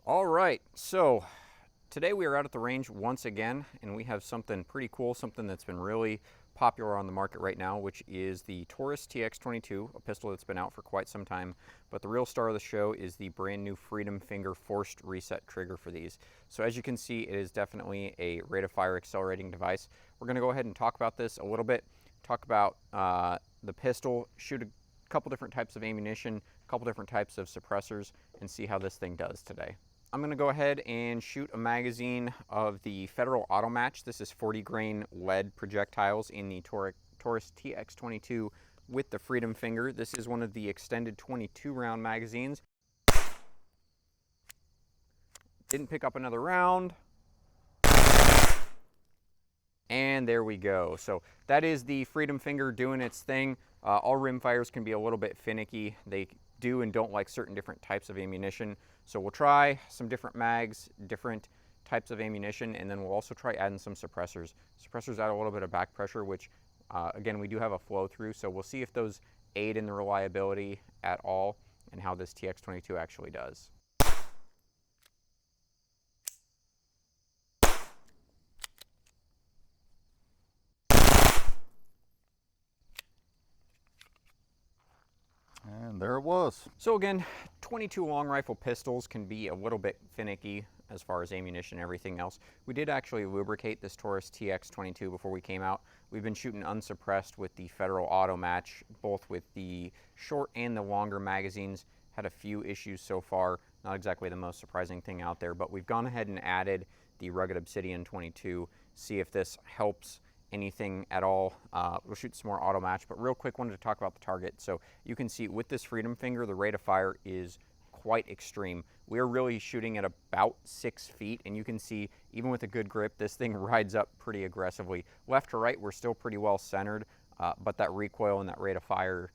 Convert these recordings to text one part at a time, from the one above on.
All right, so today we are out at the range once again, and we have something pretty cool, something that's been really popular on the market right now, which is the Taurus TX22, a pistol that's been out for quite some time. But the real star of the show is the brand new Freedom Finger forced reset trigger for these. So as you can see, it is definitely a rate of fire accelerating device. We're going to go ahead and talk about this a little bit, talk about the pistol, shoot a couple different types of ammunition, a couple different types of suppressors, and see how this thing does today. I'm going to go ahead and shoot a magazine of the Federal Auto Match. This is 40 grain lead projectiles in the Taurus TX22 with the Freedom Finger. This is one of the extended 22 round magazines. Didn't pick up another round. And there we go. So that is the Freedom Finger doing its thing. All rimfires can be a little bit finicky. They do and don't like certain different types of ammunition. So we'll try some different mags, different types of ammunition, and then we'll also try adding some suppressors. Suppressors add a little bit of back pressure, which again, we do have a flow through. So we'll see if those aid in the reliability at all and how this TX22 actually does. And there it was. So again, 22 long rifle pistols can be a little bit finicky as far as ammunition and everything else. We did actually lubricate this Taurus TX22 before we came out. We've been shooting unsuppressed with the Federal Auto Match, both with the short and the longer magazines. Had a few issues so far, not exactly the most surprising thing out there, but we've gone ahead and added the Rugged Obsidian 22, see if this helps anything at all. We'll shoot some more auto match, but real quick, wanted to talk about the target. So you can see with this Freedom Finger, the rate of fire is quite extreme. We're really shooting at about 6 feet, and you can see even with a good grip, this thing rides up pretty aggressively. Left to right, we're still pretty well centered, but that recoil and that rate of fire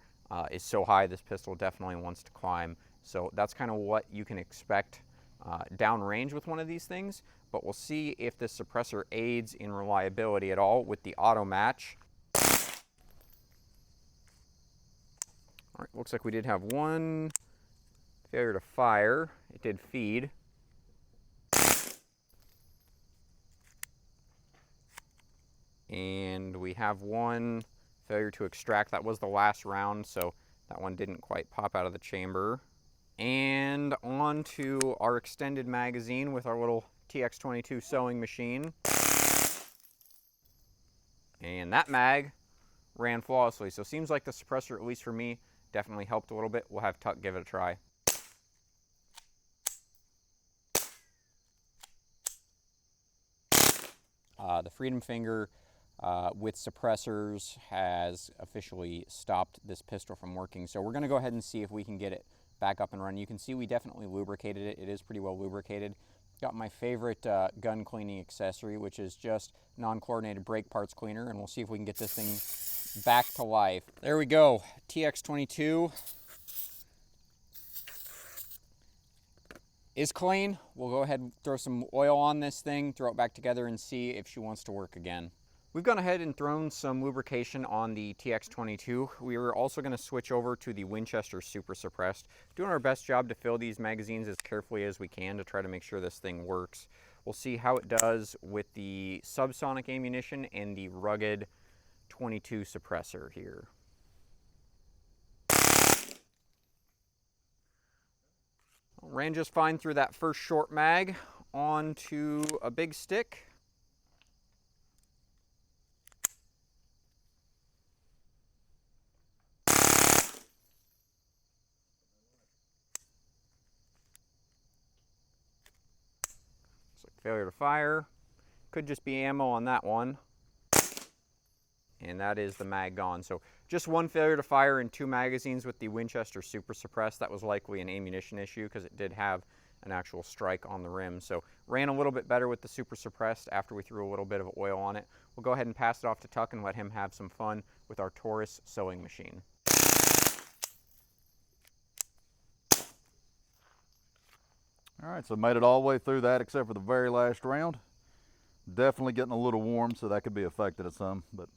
is so high, this pistol definitely wants to climb. So that's kind of what you can expect downrange with one of these things, but we'll see if this suppressor aids in reliability at all with the auto match. All right, looks like we did have one failure to fire. It did feed. And we have one failure to extract. That was the last round, so that one didn't quite pop out of the chamber. And on to our extended magazine with our little TX22 sewing machine. And that mag ran flawlessly. So it seems like the suppressor, at least for me, definitely helped a little bit. We'll have Tuck give it a try. The Freedom Finger with suppressors has officially stopped this pistol from working. So we're going to go ahead and see if we can get it back up and running. You can see we definitely lubricated it. It is pretty well lubricated. Got my favorite gun cleaning accessory, which is just non-chlorinated brake parts cleaner, and we'll see if we can get this thing back to life. There we go, TX22 is clean. We'll go ahead and throw some oil on this thing, throw it back together, and see if she wants to work again. We've gone ahead and thrown some lubrication on the TX22. We are also going to switch over to the Winchester Super Suppressed. Doing our best job to fill these magazines as carefully as we can to try to make sure this thing works. We'll see how it does with the Subsonic ammunition and the Rugged 22 suppressor here. Ran just fine through that first short mag onto a big stick. Failure to fire. Could just be ammo on that one. And that is the mag gone. So just one failure to fire in 2 magazines with the Winchester Super Suppressed. That was likely an ammunition issue because it did have an actual strike on the rim. So ran a little bit better with the Super Suppressed after we threw a little bit of oil on it. We'll go ahead and pass it off to Tuck and let him have some fun with our Taurus sewing machine. All right, so made it all the way through that except for the very last round. Definitely getting a little warm, so that could be affected at some, but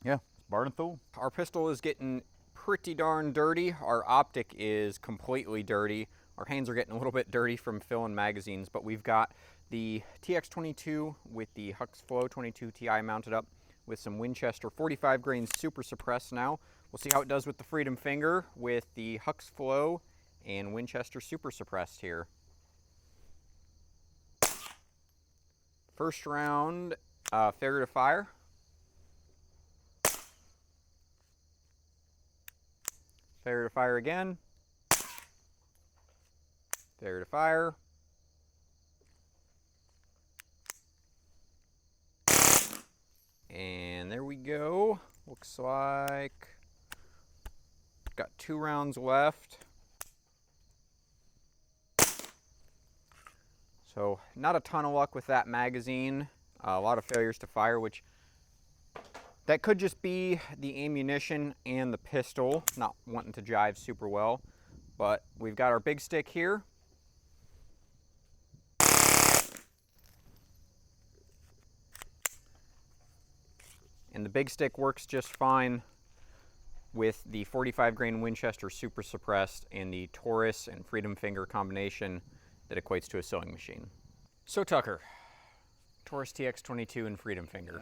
yeah, it's burning through. Our pistol is getting pretty darn dirty. Our optic is completely dirty. Our hands are getting a little bit dirty from filling magazines, but we've got the TX22 with the Hux Flow 22 Ti mounted up with some Winchester 45 grain super suppressed now. We'll see how it does with the Freedom Finger with the Hux Flow and Winchester super suppressed here. First round, failure to fire. Failure to fire again. Failure to fire. And there we go. Looks like got 2 rounds left. So not a ton of luck with that magazine. A lot of failures to fire, which that could just be the ammunition and the pistol not wanting to jive super well. But we've got our big stick here. And the big stick works just fine with the 45 grain Winchester super suppressed and the Taurus and Freedom Finger combination that equates to a sewing machine. So Tucker, Taurus TX22 and Freedom Finger,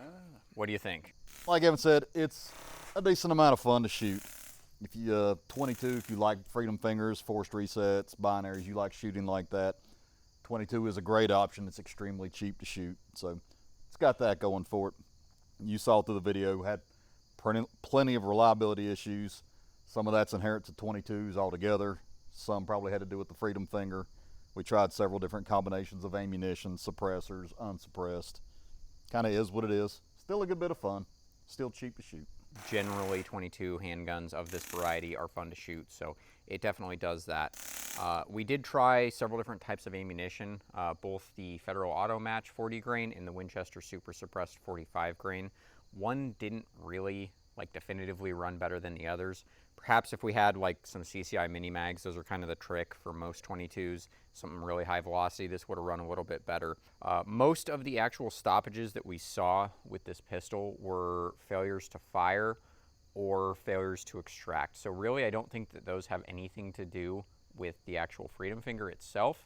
what do you think? Like Evan said, it's a decent amount of fun to shoot. If you 22, if you like Freedom Fingers, forced resets, binaries, you like shooting like that, 22 is a great option. It's extremely cheap to shoot, so it's got that going for it. You saw through the video, had plenty of reliability issues. Some of that's inherent to 22s altogether. Some probably had to do with the Freedom Finger. We tried several different combinations of ammunition, suppressors, unsuppressed. Kind of is what it is. Still a good bit of fun. Still cheap to shoot. Generally, 22 handguns of this variety are fun to shoot, so it definitely does that. We did try several different types of ammunition, both the Federal Auto Match 40 grain and the Winchester Super Suppressed 45 grain. One didn't really definitively run better than the others. Perhaps if we had some CCI mini mags, those are kind of the trick for most 22s, something really high velocity, this would have run a little bit better. Most of the actual stoppages that we saw with this pistol were failures to fire or failures to extract. So really, I don't think that those have anything to do with the actual Freedom Finger itself.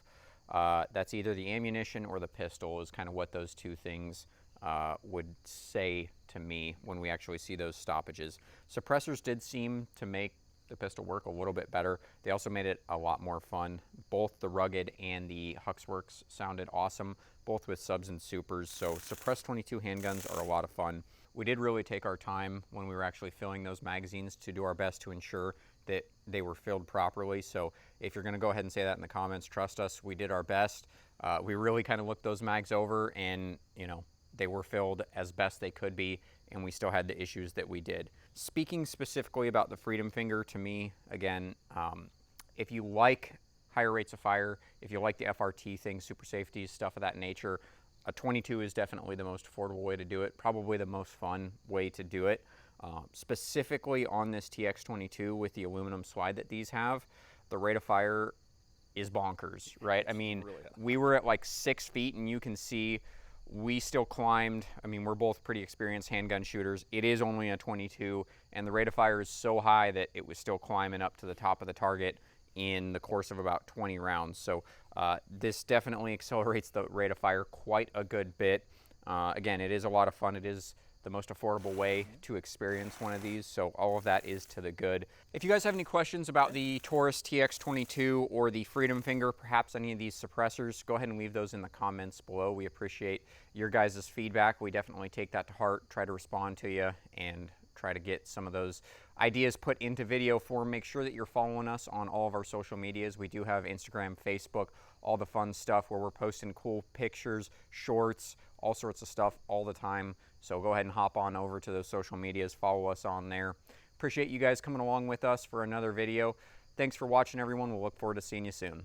That's either the ammunition or the pistol is kind of what those two things would say to me when we actually see those stoppages. Suppressors did seem to make the pistol work a little bit better. They also made it a lot more fun. Both the Rugged and the Huxworks sounded awesome, both with subs and supers. So Suppress 22 handguns are a lot of fun. We did really take our time when we were actually filling those magazines to do our best to ensure that they were filled properly. So if you're gonna go ahead and say that in the comments, trust us, we did our best. We really kind of looked those mags over and, they were filled as best they could be, and we still had the issues that we did. Speaking specifically about the Freedom Finger, to me, again, if you like higher rates of fire, if you like the FRT things, super safety, stuff of that nature, a 22 is definitely the most affordable way to do it, probably the most fun way to do it. Specifically on this TX22 with the aluminum slide that these have, the rate of fire is bonkers, right? I mean, really we were at 6 feet, and you can see we still climbed. I mean, we're both pretty experienced handgun shooters. It is only a 22, and the rate of fire is so high that it was still climbing up to the top of the target in the course of about 20 rounds. So this definitely accelerates the rate of fire quite a good bit. Again, it is a lot of fun. It is the most affordable way to experience one of these, so all of that is to the good. If you guys have any questions about the Taurus TX22 or the Freedom Finger, perhaps any of these suppressors, go ahead and leave those in the comments below. We appreciate your guys' feedback. We definitely take that to heart, try to respond to you, and try to get some of those ideas put into video form. Make sure that you're following us on all of our social medias. We do have Instagram, Facebook, all the fun stuff where we're posting cool pictures, shorts, all sorts of stuff all the time. So go ahead and hop on over to those social medias, follow us on there. Appreciate you guys coming along with us for another video. Thanks for watching, everyone. We'll look forward to seeing you soon.